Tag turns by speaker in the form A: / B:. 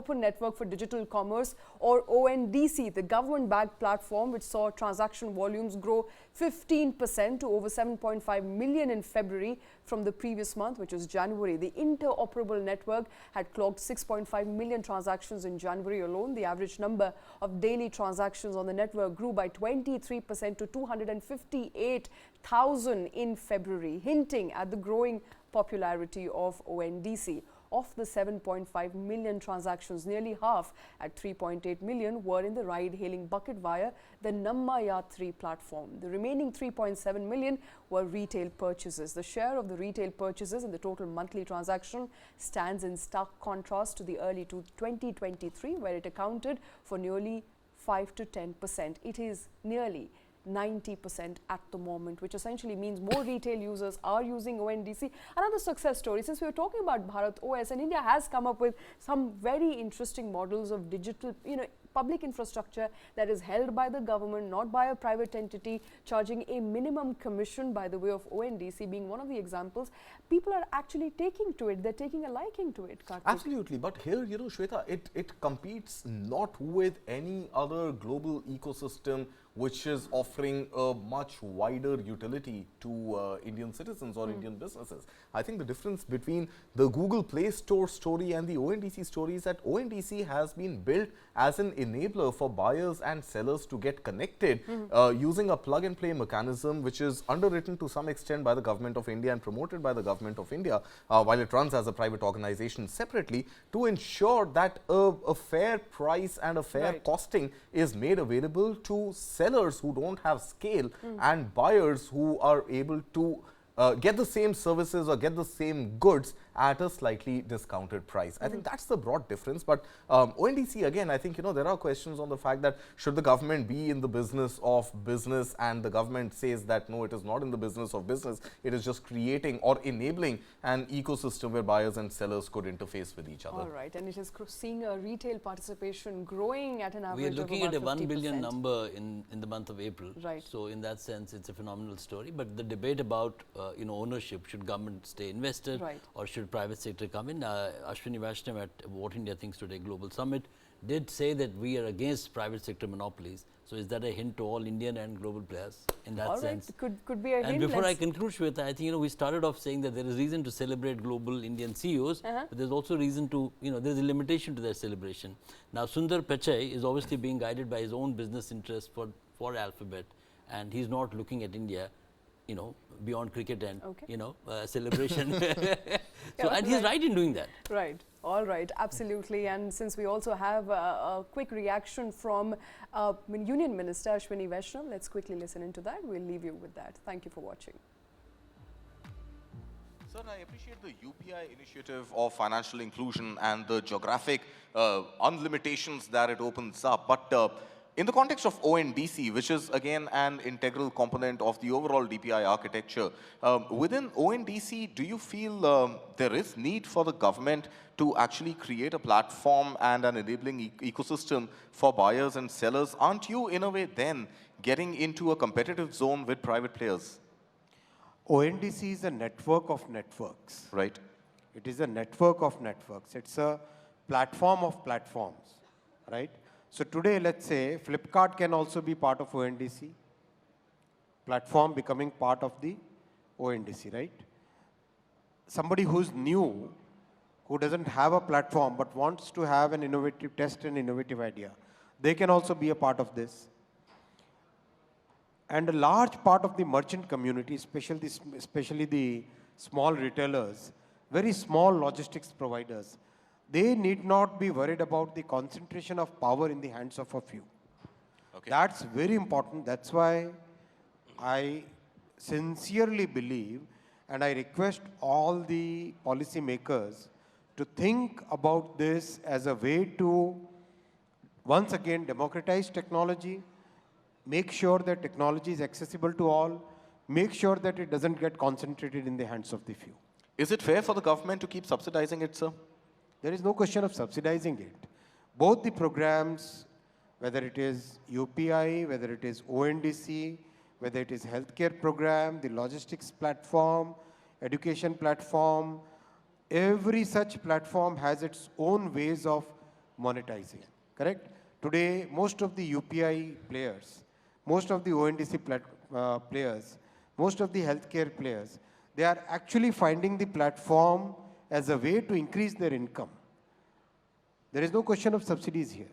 A: Open Network for Digital Commerce, or ONDC, the government-backed platform which saw transaction volumes grow 15% to over 7.5 million in February from the previous month, which was January. The interoperable network had clocked 6.5 million transactions in January alone. The average number of daily transactions on the network grew by 23% to 258,000 in February, hinting at the growing popularity of ONDC. Of the 7.5 million transactions, nearly half, at 3.8 million, were in the ride-hailing bucket via the Namma Yatri platform. The remaining 3.7 million were retail purchases. The share of the retail purchases in the total monthly transaction stands in stark contrast to the early 2023, where it accounted for nearly 5 to 10%. It is nearly 90% at the moment, which essentially means more retail users are using ONDC. Another success story, since we were talking about Bharat OS, and India has come up with some very interesting models of digital, public infrastructure that is held by the government, not by a private entity, charging a minimum commission by the way of ONDC being one of the examples. People are actually taking to it. They're taking a liking to it, Karthik.
B: Absolutely. But here, Shweta, it competes not with any other global ecosystem which is offering a much wider utility to Indian citizens or Indian businesses. I think the difference between the Google Play Store story and the ONDC story is that ONDC has been built as an enabler for buyers and sellers to get connected using a plug-and-play mechanism which is underwritten to some extent by the Government of India and promoted by the Government of India while it runs as a private organization separately, to ensure that a fair price and a fair costing is made available to sellers who don't have scale and buyers who are able to get the same services or get the same goods at a slightly discounted price. I think that's the broad difference. But ONDC, again, I think, there are questions on the fact that should the government be in the business of business, and the government says that no, it is not in the business of business. It is just creating or enabling an ecosystem where buyers and sellers could interface with each other.
A: All right. And it is seeing a retail participation growing at an average of about 50%.
C: We are looking at a 1 billion number in the month of April.
A: Right.
C: So in that sense, it's a phenomenal story. But the debate about ownership, should government stay invested or should private sector come in? Ashwini Vaishnav at What India Thinks Today Global Summit did say that we are against private sector monopolies. So is that a hint to all Indian and global players in that sense?
A: Could be a hint.
C: And before I conclude, Shweta, I think we started off saying that there is reason to celebrate global Indian CEOs, but there's also reason to there's a limitation to their celebration. Now Sundar Pichai is obviously being guided by his own business interests for Alphabet, and he's not looking at India beyond cricket and, celebration. And he's right in doing that.
A: Right. All right. Absolutely. And since we also have a quick reaction from Union Minister Ashwini Vaishnav, let's quickly listen into that. We'll leave you with that. Thank you for watching.
B: Sir, I appreciate the UPI initiative of financial inclusion and the geographic unlimitations that it opens up. But in the context of ONDC, which is again an integral component of the overall DPI architecture, within ONDC, do you feel there is need for the government to actually create a platform and an enabling ecosystem for buyers and sellers? Aren't you, in a way, then getting into a competitive zone with private players?
D: ONDC is a network of networks.
B: Right.
D: It is a network of networks. It's a platform of platforms, right? So today, let's say, Flipkart can also be part of ONDC, platform becoming part of the ONDC, right? Somebody who's new, who doesn't have a platform but wants to have an innovative test and innovative idea, they can also be a part of this. And a large part of the merchant community, especially the small retailers, very small logistics providers, they need not be worried about the concentration of power in the hands of a few.
B: Okay.
D: That's very important. That's why I sincerely believe, and I request all the policymakers to think about this as a way to, once again, democratize technology, make sure that technology is accessible to all, make sure that it doesn't get concentrated in the hands of the few.
B: Is it fair for the government to keep subsidizing it, sir?
D: There is no question of subsidizing it. Both the programs, whether it is UPI, whether it is ONDC, whether it is healthcare program, the logistics platform, education platform, every such platform has its own ways of monetizing, correct? Today, most of the UPI players, most of the ONDC players, most of the healthcare players, they are actually finding the platform as a way to increase their income. There is no question of subsidies here.